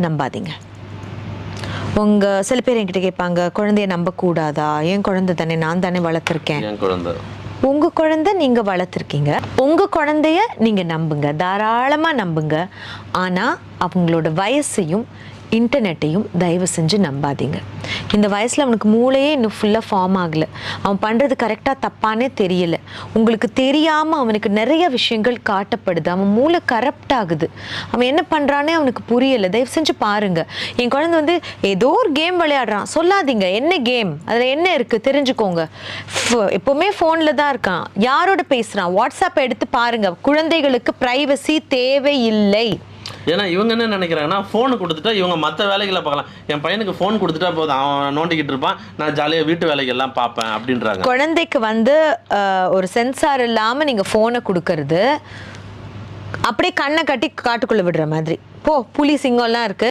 நம்பாதீங்க. சில பேர் என்கிட்ட கேட்பாங்க, குழந்தைய நம்பக்கூடாதா? என் குழந்தை தானே, நான் தானே வளர்த்துருக்கேன். உங்க குழந்தை நீங்க வளர்த்துருக்கீங்க, உங்க குழந்தைய நீங்க நம்புங்க, தாராளமா நம்புங்க. ஆனா அவங்களோட வயசையும் இன்டர்நெட்டையும் தயவு செஞ்சு நம்பாதீங்க. இந்த வயசில் அவனுக்கு மூளையே இன்னும் ஃபுல்லாக ஃபார்ம் ஆகலை. அவன் பண்ணுறது கரெக்டாக தப்பானே தெரியல. உங்களுக்கு தெரியாமல் அவனுக்கு நிறைய விஷயங்கள் காட்டப்படுது. அவன் மூளை கரப்ட் ஆகுது. அவன் என்ன பண்ணுறானே அவனுக்கு புரியலை. தயவு செஞ்சு பாருங்கள். என் குழந்தை ஏதோ ஒரு கேம் விளையாடுறான், சொல்லாதீங்க என்ன கேம், அதில் என்ன இருக்குது தெரிஞ்சுக்கோங்க. எப்போவுமே ஃபோனில் தான் இருக்கான், யாரோட பேசுகிறான், வாட்ஸ்அப்பை எடுத்து பாருங்கள். குழந்தைகளுக்கு ப்ரைவசி தேவையில்லை. ஏன்னா இவங்க என்ன நினைக்கிறாங்கன்னா, ஃபோனு கொடுத்துட்டா இவங்க மற்ற வேலைகளை பார்க்கலாம். என் பையனுக்கு ஃபோன் கொடுத்துட்டா போதும், அவன் நோண்டிக்கிட்டு இருப்பான், நான் ஜாலியாக வீட்டு வேலைகள்லாம் பார்ப்பேன் அப்படின்றாங்க. குழந்தைக்கு ஒரு சென்சார் இல்லாமல் நீங்கள் ஃபோனை கொடுக்கறது அப்படியே கண்ணை கட்டி காட்டுக்குள்ளே விடுற மாதிரி. புலி சிங்கம்லாம் இருக்குது.